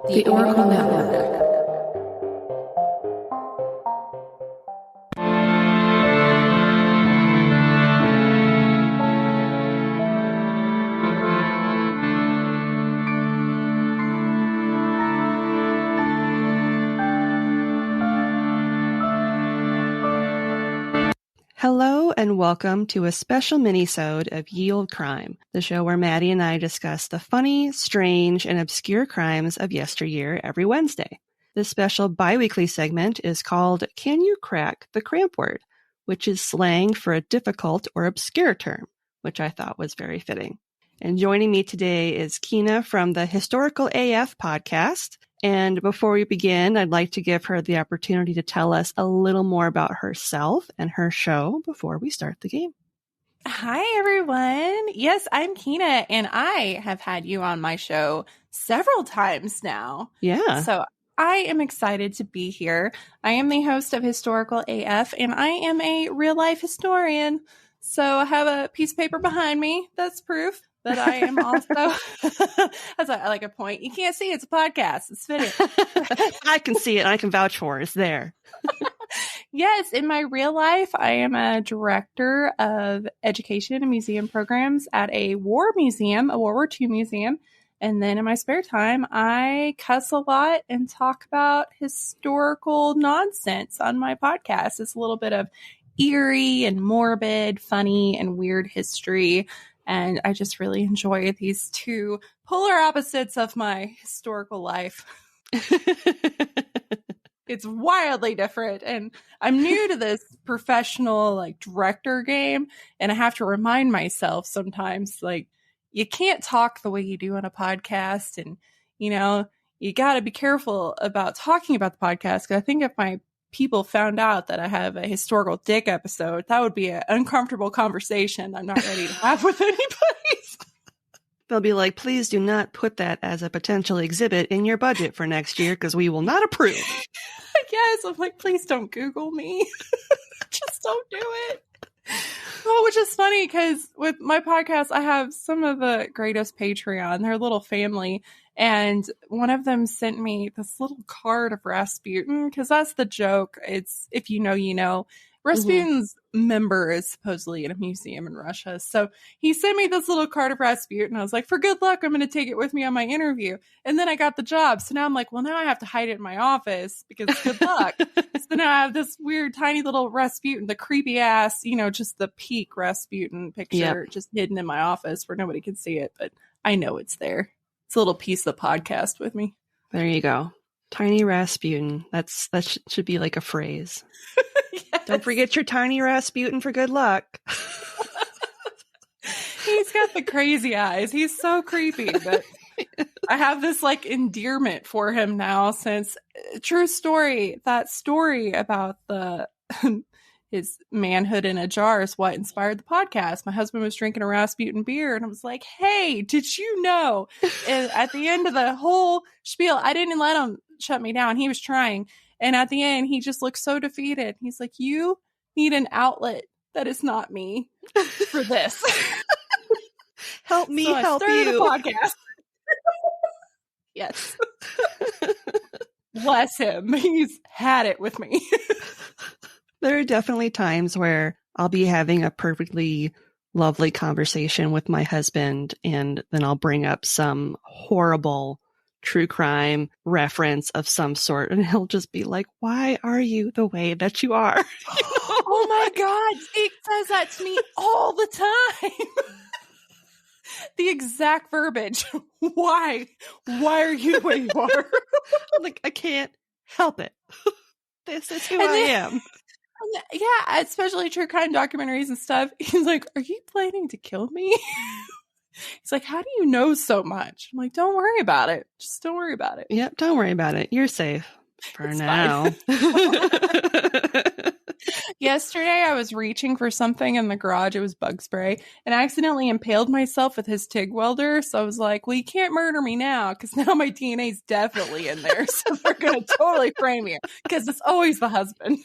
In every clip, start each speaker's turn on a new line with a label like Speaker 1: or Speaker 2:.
Speaker 1: The Oracle Network. Hello and welcome to a special mini-sode of Ye Olde Crime, the show where Maddie and I discuss the funny, strange, and obscure crimes of yesteryear every Wednesday. This special bi-weekly segment is called Can You Crack the Cramp-Word, which is slang for a difficult or obscure term, which I thought was very fitting. And joining me today is Kyna from the Historical AF podcast. And before we begin, I'd like to give her the opportunity to tell us a little more about herself and her show before we start the game.
Speaker 2: Hi, everyone. Yes, I'm Kyna, and I have had you on my show several times now.
Speaker 1: Yeah.
Speaker 2: So I am excited to be here. I am the host of Historical AF, and I am a real-life historian. So I have a piece of paper behind me that's proof that I am also, I like a point. You can't see it's a podcast. It's fitting.
Speaker 1: I can see it. And I can vouch for it. It's there.
Speaker 2: Yes, in my real life, I am a director of education and museum programs at a war museum, a World War II museum. And then in my spare time, I cuss a lot and talk about historical nonsense on my podcast. It's a little bit of eerie and morbid, funny and weird history. And I just really enjoy these two polar opposites of my historical life. It's wildly different. And I'm new to this professional director game. And I have to remind myself sometimes, you can't talk the way you do on a podcast. And, you got to be careful about talking about the podcast. Because I think if my people found out that I have a historical dick episode, that would be an uncomfortable conversation I'm not ready to have with anybody.
Speaker 1: They'll be like, please do not put that as a potential exhibit in your budget for next year because we will not approve.
Speaker 2: Yes, I'm like, please don't Google me. Just don't do it. Oh, which is funny because with my podcast, I have some of the greatest Patreon. They're a little family. And one of them sent me this little card of Rasputin because that's the joke. It's if you know, you know. Rasputin's member is supposedly in a museum in Russia. So he sent me this little card of Rasputin. I was like, for good luck, I'm going to take it with me on my interview. And then I got the job. So now I'm like, well, now I have to hide it in my office because good luck. So now I have this weird, tiny little Rasputin, the creepy ass, just the peak Rasputin picture just hidden in my office where nobody can see it. But I know it's there. It's a little piece of the podcast with me.
Speaker 1: There you go. Tiny Rasputin. That should be like a phrase.
Speaker 2: Yes.
Speaker 1: Don't forget your tiny Rasputin for good luck.
Speaker 2: He's got the crazy eyes. He's so creepy, but I have this endearment for him now since true story, that story about his manhood in a jar is what inspired the podcast. My husband was drinking a Rasputin beer and I was like, hey, did you know? And at the end of the whole spiel, I didn't let him shut me down. He was trying. And at the end, he just looked so defeated. He's like, you need an outlet that is not me for this.
Speaker 1: Help me,
Speaker 2: so
Speaker 1: help
Speaker 2: I
Speaker 1: you.
Speaker 2: The podcast. Yes. Bless him. He's had it with me.
Speaker 1: There are definitely times where I'll be having a perfectly lovely conversation with my husband, and then I'll bring up some horrible true crime reference of some sort, and he'll just be like, why are you the way that you are?
Speaker 2: Oh my God. He says that to me all the time. The exact verbiage. Why are you the way you are?
Speaker 1: Like, I can't help it. This is who I am.
Speaker 2: Yeah, especially true crime documentaries and stuff. He's like, are you planning to kill me? He's like, how do you know so much? I'm like, don't worry about it. Just don't worry about it.
Speaker 1: Yep, don't worry about it. You're safe for
Speaker 2: It's
Speaker 1: now.
Speaker 2: Yesterday, I was reaching for something in the garage. It was bug spray. And I accidentally impaled myself with his TIG welder. So I was like, well, you can't murder me now because now my DNA is definitely in there. So they're going to totally frame you because it's always the husband.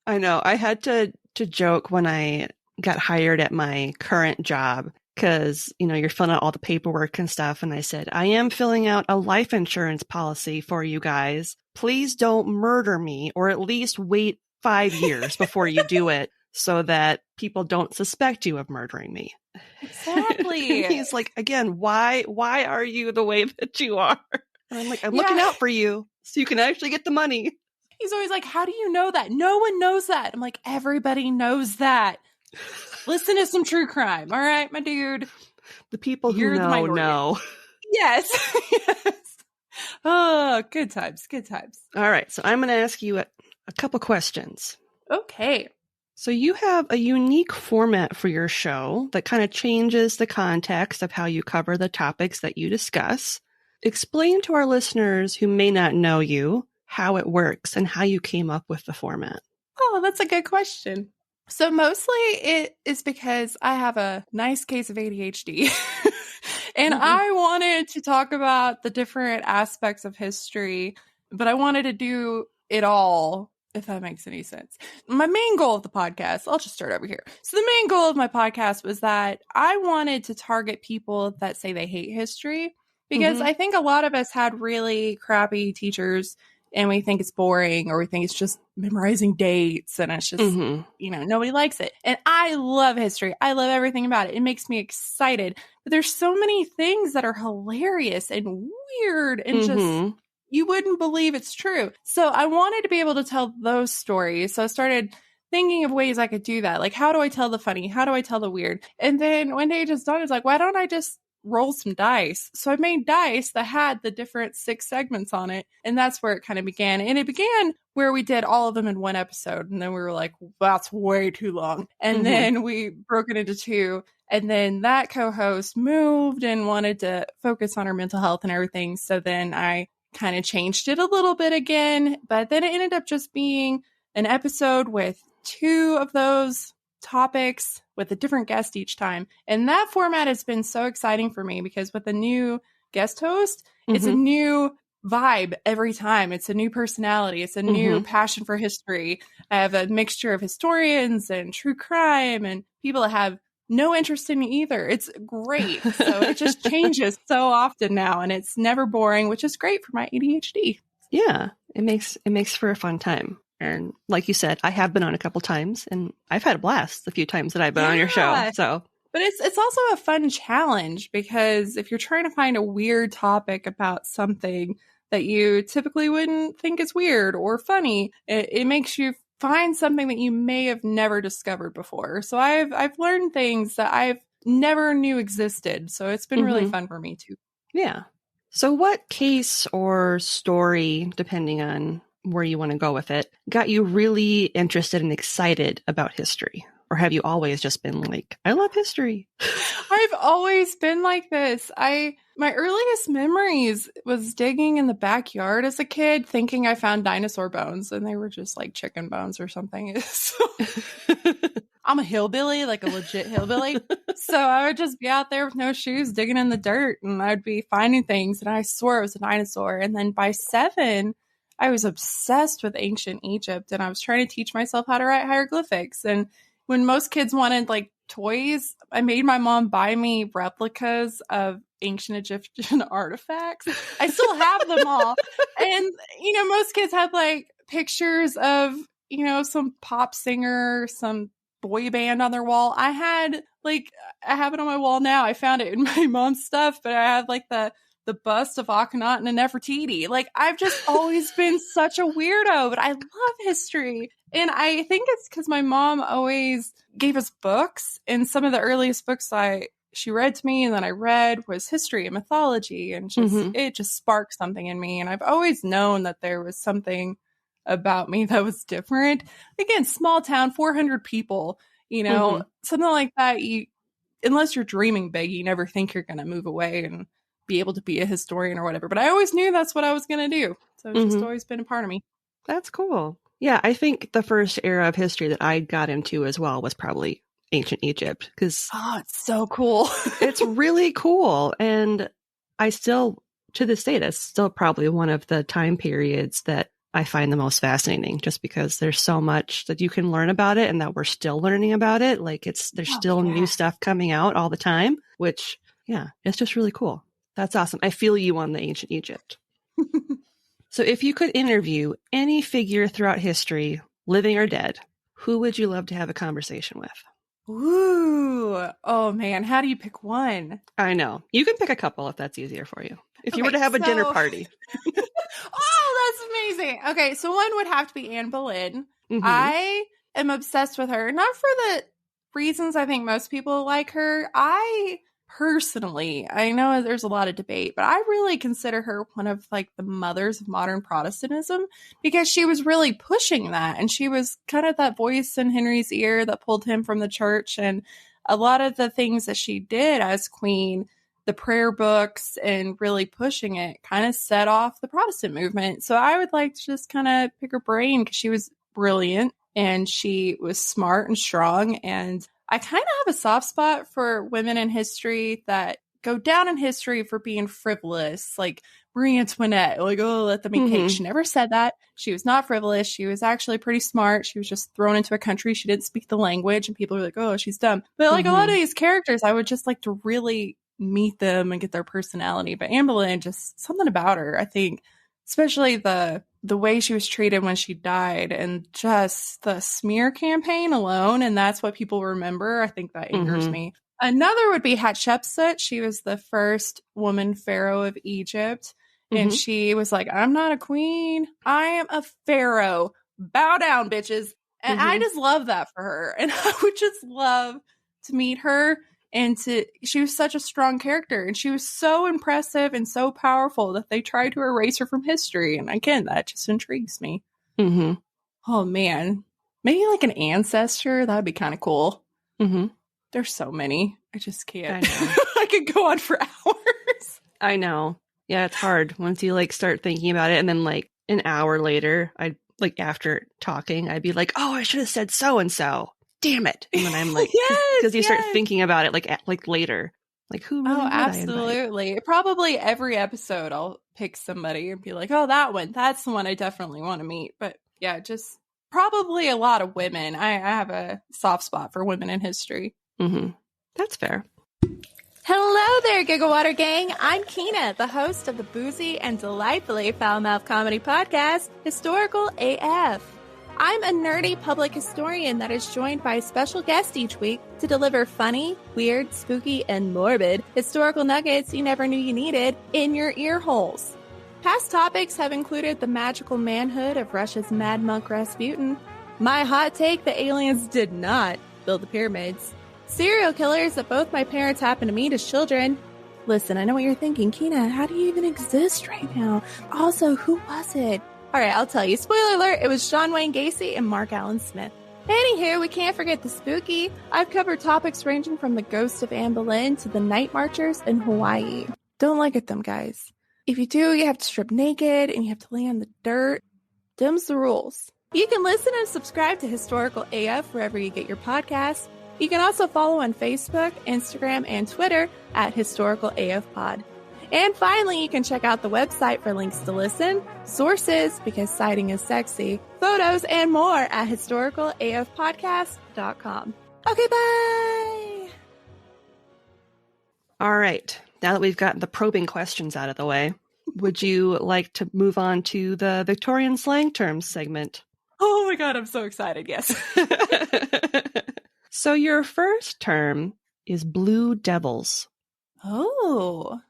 Speaker 1: I know. I had to joke when I got hired at my current job because, you're filling out all the paperwork and stuff. And I said, I am filling out a life insurance policy for you guys. Please don't murder me, or at least wait 5 years before you do it so that people don't suspect you of murdering me.
Speaker 2: Exactly.
Speaker 1: He's like, again, why are you the way that you are? And I'm like, I'm looking out for you so you can actually get the money.
Speaker 2: He's always like, how do you know that? No one knows that. I'm like, everybody knows that. Listen to some true crime. All right, my dude.
Speaker 1: The people who know.
Speaker 2: Yes. Yes. Oh, good times. Good times.
Speaker 1: All right. So I'm going to ask you a couple questions.
Speaker 2: Okay.
Speaker 1: So you have a unique format for your show that kind of changes the context of how you cover the topics that you discuss. Explain to our listeners who may not know you how it works and how you came up with the format.
Speaker 2: Oh, that's a good question. So mostly it is because I have a nice case of ADHD and I wanted to talk about the different aspects of history, but I wanted to do it all, if that makes any sense. My main goal of the podcast, I'll just start over here. So the main goal of my podcast was that I wanted to target people that say they hate history, because I think a lot of us had really crappy teachers and we think it's boring, or we think it's just memorizing dates and it's just, nobody likes it. And I love history. I love everything about it. It makes me excited. But there's so many things that are hilarious and weird and just, you wouldn't believe it's true. So I wanted to be able to tell those stories. So I started thinking of ways I could do that. Like, how do I tell the funny? How do I tell the weird? And then one day it just dawned, I was like, why don't I just roll some dice? So I made dice that had the different 6 segments on it. And that's where it kind of began. And it began where we did all of them in one episode. And then we were like, that's way too long. And then we broke it into 2. And then that co-host moved and wanted to focus on her mental health and everything. So then I kind of changed it a little bit again. But then it ended up just being an episode with 2 of those topics with a different guest each time. And that format has been so exciting for me, because with a new guest host, it's a new vibe every time. It's a new personality. It's a new passion for history. I have a mixture of historians and true crime and people that have no interest in me either. It's great. So it just changes so often now, and it's never boring, which is great for my ADHD.
Speaker 1: Yeah, it makes for a fun time. And like you said, I have been on a couple times, and I've had a blast the few times that I've been on your show. So,
Speaker 2: but it's also a fun challenge, because if you're trying to find a weird topic about something that you typically wouldn't think is weird or funny, it makes you find something that you may have never discovered before. So I've learned things that I've never knew existed. So it's been really fun for me too.
Speaker 1: Yeah. So what case or story, depending on where you want to go with it, got you really interested and excited about history? Or have you always just been like, I love history?
Speaker 2: I've always been like this. My earliest memories was digging in the backyard as a kid, thinking I found dinosaur bones, and they were just like chicken bones or something. I'm a hillbilly, like a legit hillbilly. So I would just be out there with no shoes, digging in the dirt, and I'd be finding things, and I swore it was a dinosaur. And then by 7, I was obsessed with ancient Egypt, and I was trying to teach myself how to write hieroglyphics. And when most kids wanted like toys, I made my mom buy me replicas of ancient Egyptian artifacts. I still have them all. And, most kids had like pictures of, some pop singer, some boy band on their wall. I have it on my wall now. I found it in my mom's stuff, but I had like the bust of Akhenaten and Nefertiti. Like, I've just always been such a weirdo, but I love history. And I think it's because my mom always gave us books, and some of the earliest books she read to me and then I read was history and mythology, and it just sparked something in me. And I've always known that there was something about me that was different. Again, small town, 400 people, something like that. Unless you're dreaming big, you never think you're going to move away and be able to be a historian or whatever. But I always knew that's what I was going to do. So it's just always been a part of me.
Speaker 1: That's cool. Yeah, I think the first era of history that I got into as well was probably ancient Egypt, because
Speaker 2: it's so cool.
Speaker 1: It's really cool. And I still, to this day, that's still probably one of the time periods that I find the most fascinating, just because there's so much that you can learn about it and that we're still learning about it. Like there's still new stuff coming out all the time. which, yeah, it's just really cool. That's awesome. I feel you on the ancient Egypt. So if you could interview any figure throughout history, living or dead, who would you love to have a conversation with?
Speaker 2: Ooh. Oh, man. How do you pick one?
Speaker 1: I know. You can pick a couple if that's easier for you. If you were to have a dinner party.
Speaker 2: Oh, that's amazing. Okay, so one would have to be Anne Boleyn.
Speaker 1: Mhm.
Speaker 2: I am obsessed with her. Not for the reasons I think most people like her. I personally, I know there's a lot of debate, but I really consider her one of like the mothers of modern Protestantism because she was really pushing that. And she was kind of that voice in Henry's ear that pulled him from the church. And a lot of the things that she did as queen, the prayer books and really pushing it kind of set off the Protestant movement. So I would like to just kind of pick her brain because she was brilliant and she was smart and strong. And I kind of have a soft spot for women in history that go down in history for being frivolous, like Marie Antoinette, like, oh, let them eat cake. She never said that. She was not frivolous. She was actually pretty smart. She was just thrown into a country. She didn't speak the language and people were like, oh, she's dumb. But like a lot of these characters, I would just like to really meet them and get their personality. But Anne Boleyn, just something about her, I think, especially the way she was treated when she died and just the smear campaign alone. And that's what people remember. I think that angers me. Another would be Hatshepsut. She was the first woman pharaoh of Egypt. And she was like, I'm not a queen. I am a pharaoh. Bow down, bitches. And I just love that for her. And I would just love to meet her. And she was such a strong character. And she was so impressive and so powerful that they tried to erase her from history. And again, that just intrigues me. Oh, man. Maybe like an ancestor. That would be kind of cool. There's so many. I just can't. I could go on for hours.
Speaker 1: I know. Yeah, it's hard once you like start thinking about it. And then like an hour later, I'd like after talking, I'd be like, oh, I should have said so-and-so. Damn it. And then I'm like, because you start thinking about it like later. Like who really would
Speaker 2: absolutely. Probably every episode I'll pick somebody and be like, oh, that one. That's the one I definitely want to meet. But yeah, just probably a lot of women. I have a soft spot for women in history.
Speaker 1: That's fair.
Speaker 2: Hello there, Gigawater Gang. I'm Kyna, the host of the boozy and delightfully foul-mouthed comedy podcast, Historical AF. I'm a nerdy public historian that is joined by a special guest each week to deliver funny, weird, spooky, and morbid historical nuggets you never knew you needed in your ear holes. Past topics have included the magical manhood of Russia's mad monk Rasputin, my hot take that aliens did not build the pyramids, serial killers that both my parents happened to meet as children. Listen, I know what you're thinking. Kyna, how do you even exist right now? Also, who was it? All right, I'll tell you. Spoiler alert, it was John Wayne Gacy and Mark Allen Smith. Anywho, we can't forget the spooky. I've covered topics ranging from the ghost of Anne Boleyn to the night marchers in Hawaii. Don't look at them, guys. If you do, you have to strip naked and you have to lay on the dirt. Them's the rules. You can listen and subscribe to Historical AF wherever you get your podcasts. You can also follow on Facebook, Instagram, and Twitter at Historical AF Pod. And finally, you can check out the website for links to listen, sources, because citing is sexy, photos, and more at historicalafpodcast.com. Okay, bye!
Speaker 1: All right. Now that we've gotten the probing questions out of the way, would you like to move on to the Victorian slang terms segment?
Speaker 2: Oh my god, I'm so excited, yes.
Speaker 1: So your first term is blue devils.
Speaker 2: Oh,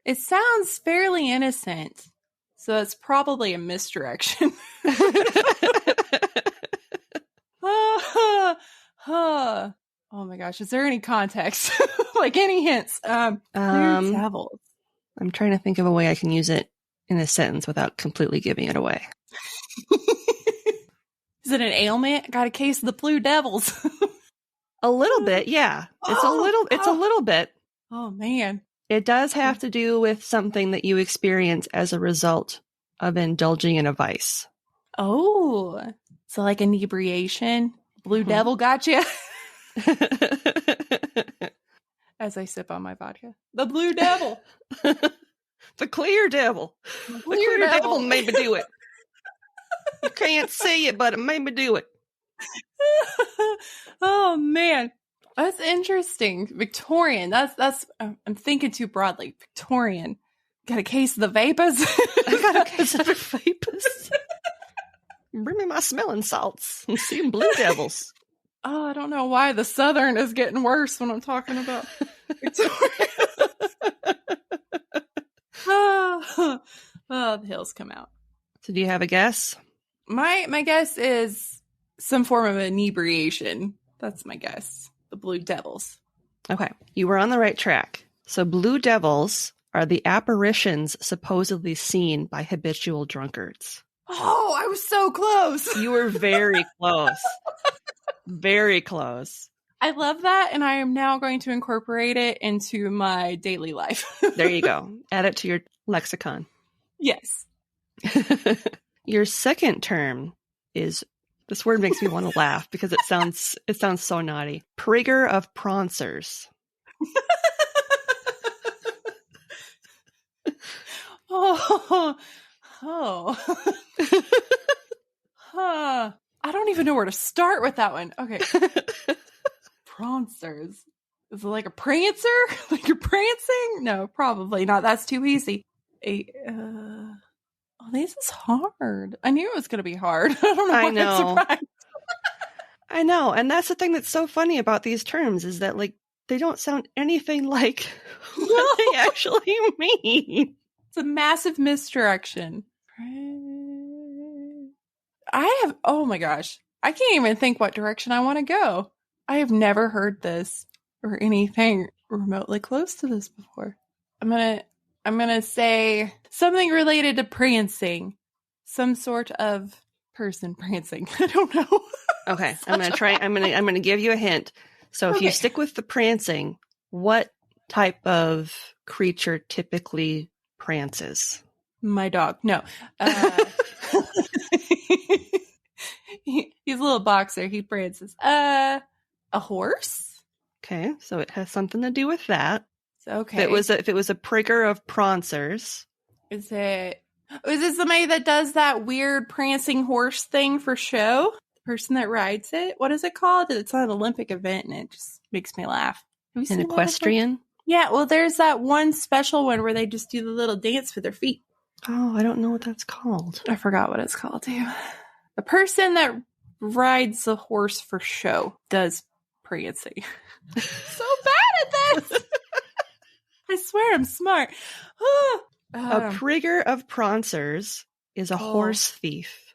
Speaker 2: it sounds fairly innocent. So it's probably a misdirection. Oh my gosh, is there any context? Like any hints? Blue devils.
Speaker 1: I'm trying to think of a way I can use it in a sentence without completely giving it away.
Speaker 2: Is it an ailment? Got a case of the blue devils.
Speaker 1: A little bit, yeah. It's a little bit.
Speaker 2: Oh man.
Speaker 1: It does have to do with something that you experience as a result of indulging in a vice.
Speaker 2: Oh. So like inebriation. Blue devil got you. As I sip on my vodka. The blue devil.
Speaker 1: The clear devil. The clear devil made me do it. You can't see it, but it made me do it.
Speaker 2: Oh, man. That's interesting. Victorian. That's. I'm thinking too broadly. Victorian. Got a case of the vapors.
Speaker 1: I got a case of the vapors. Bring me my smelling salts. I'm seeing blue devils.
Speaker 2: Oh, I don't know why the Southern is getting worse when I'm talking about Victoria. Oh, the hills come out.
Speaker 1: So do you have a guess?
Speaker 2: My guess is some form of inebriation. That's my guess. The Blue Devils.
Speaker 1: Okay, you were on the right track. So blue devils are the apparitions supposedly seen by habitual drunkards.
Speaker 2: Oh, I was so close.
Speaker 1: You were very close. Very close.
Speaker 2: I love that, and I am now going to incorporate it into my daily life.
Speaker 1: There you go. Add it to your lexicon.
Speaker 2: Yes.
Speaker 1: Your second term is, this word makes me want to laugh because it sounds so naughty. Prigger of pronsers.
Speaker 2: Oh. I don't even know where to start with that one. Okay. Pronsers. Is it like a prancer? Like you're prancing? No, probably not. That's too easy. This is hard. I knew it was going to be hard. I don't know why I'm surprised.
Speaker 1: I know. And that's the thing that's so funny about these terms is that, like, they don't sound anything like what they actually mean.
Speaker 2: It's a massive misdirection. Oh my gosh. I can't even think what direction I want to go. I have never heard this or anything remotely close to this before. I'm gonna say something related to prancing. Some sort of person prancing. I don't know.
Speaker 1: Okay. I'm gonna give you a hint. So if you stick with the prancing, what type of creature typically prances?
Speaker 2: My dog. No. He's a little boxer. He prances. A horse?
Speaker 1: Okay, so it has something to do with that.
Speaker 2: Okay.
Speaker 1: If it was a prigger of pronsers.
Speaker 2: Is it somebody that does that weird prancing horse thing for show? The person that rides it? What is it called? It's an Olympic event and it just makes me laugh.
Speaker 1: An equestrian?
Speaker 2: Yeah, well, there's that one special one where they just do the little dance with their feet.
Speaker 1: Oh, I don't know what that's called.
Speaker 2: I forgot what it's called, too. The person that rides the horse for show does prancing. So bad at this! I swear I'm smart.
Speaker 1: A prigger of pronsers is a horse thief.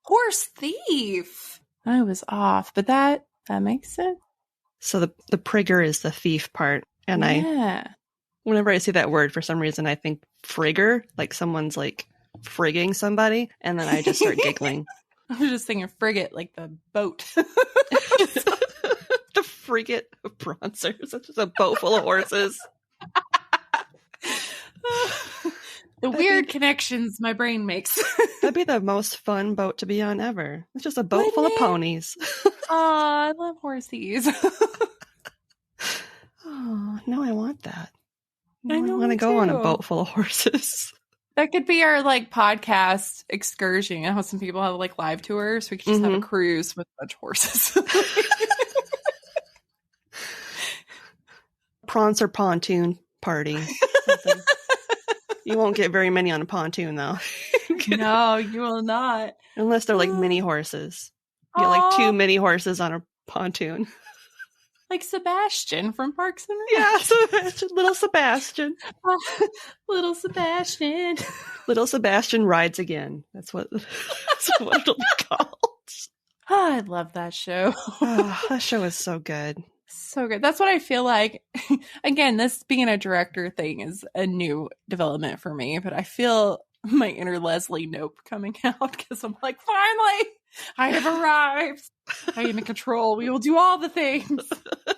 Speaker 2: Horse thief! I was off, but that makes sense.
Speaker 1: So the prigger is the thief part. And whenever I see that word, for some reason, I think frigger, like someone's like frigging somebody. And then I just start giggling.
Speaker 2: I was just thinking frigate, like the boat.
Speaker 1: The frigate of pronsers. It's just a boat full of horses.
Speaker 2: The weird connections my brain makes.
Speaker 1: That'd be the most fun boat to be on ever. It's just a boat full of ponies.
Speaker 2: I love horsies.
Speaker 1: Oh, now I want that.
Speaker 2: I
Speaker 1: want to go on a boat full of horses.
Speaker 2: That could be our like podcast excursion. You know how some people have like live tours? We could just have a cruise with a bunch of horses.
Speaker 1: Prancer pontoon party. You won't get very many on a pontoon though.
Speaker 2: No, you will not.
Speaker 1: Unless they're like mini horses. You get like 2 mini horses on a pontoon.
Speaker 2: Like Sebastian from Parks and Rec.
Speaker 1: Yeah, Sebastian, little Sebastian.
Speaker 2: Little Sebastian.
Speaker 1: Little Sebastian rides again. That's what it'll be called.
Speaker 2: Oh, I love that show.
Speaker 1: That show is so good.
Speaker 2: So good. That's what I feel like. Again, this being a director thing is a new development for me, but I feel my inner Leslie Knope coming out because I'm like, finally, I have arrived. I am in control. We will do all the things.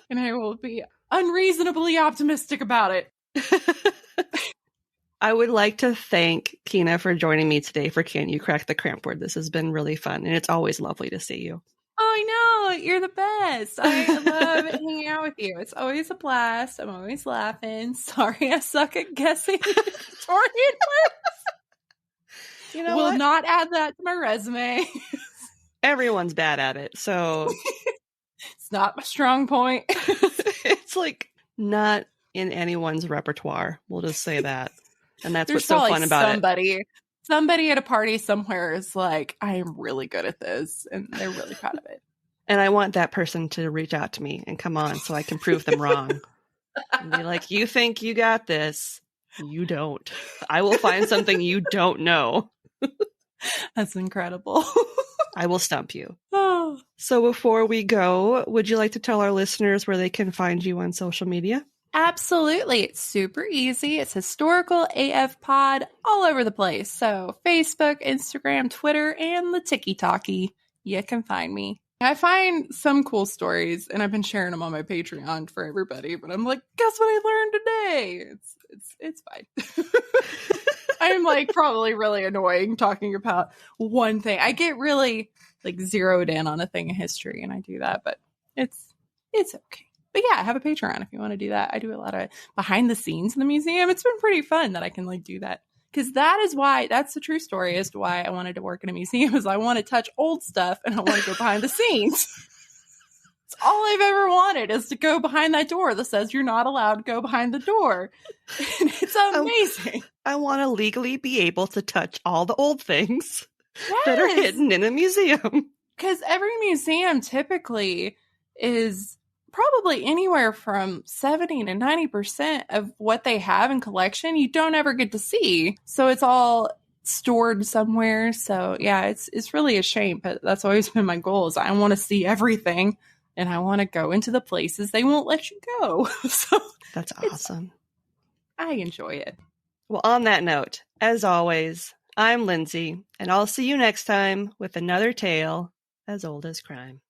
Speaker 2: And I will be unreasonably optimistic about it.
Speaker 1: I would like to thank Kyna for joining me today for Can You Crack the Cramp-Word? This has been really fun, and it's always lovely to see you.
Speaker 2: Oh, I know. You're the best. I love hanging out with you. It's always a blast. I'm always laughing. Sorry, I suck at guessing Victorian words.
Speaker 1: You know
Speaker 2: Will
Speaker 1: what?
Speaker 2: not add that to my resume.
Speaker 1: Everyone's bad at it, so
Speaker 2: It's not my strong point.
Speaker 1: It's like not in anyone's repertoire. We'll just say that. And that's
Speaker 2: There's
Speaker 1: what's so
Speaker 2: probably
Speaker 1: fun about it.
Speaker 2: Somebody at a party somewhere is like, I am really good at this. And they're really proud of it.
Speaker 1: And I want that person to reach out to me and come on so I can prove them wrong. And be like, you think you got this. You don't. I will find something you don't know.
Speaker 2: That's incredible.
Speaker 1: I will stump you.
Speaker 2: Oh.
Speaker 1: So before we go, would you like to tell our listeners where they can find you on social media?
Speaker 2: Absolutely. It's super easy. It's Historical AF Pod all over the place. So Facebook, Instagram, Twitter, and the Tiki-Talkie. You can find me. I find some cool stories, and I've been sharing them on my Patreon for everybody, but I'm like, guess what I learned today? It's fine. I'm like probably really annoying talking about one thing. I get really like zeroed in on a thing in history, and I do that, but it's okay. But yeah, I have a Patreon if you want to do that. I do a lot of behind the scenes in the museum. It's been pretty fun that I can like do that. Because that's the true story as to why I wanted to work in a museum, is I want to touch old stuff and I want to go behind the scenes. It's all I've ever wanted, is to go behind that door that says you're not allowed to go behind the door. And it's amazing.
Speaker 1: I want to legally be able to touch all the old things that are hidden in a museum.
Speaker 2: Because every museum typically is probably anywhere from 70 to 90% of what they have in collection you don't ever get to see. So it's all stored somewhere. So yeah, it's really a shame, but that's always been my goal, is I want to see everything and I want to go into the places they won't let you go. So
Speaker 1: that's awesome.
Speaker 2: I enjoy it.
Speaker 1: Well, on that note, as always, I'm Lindsay, and I'll see you next time with another tale as old as crime.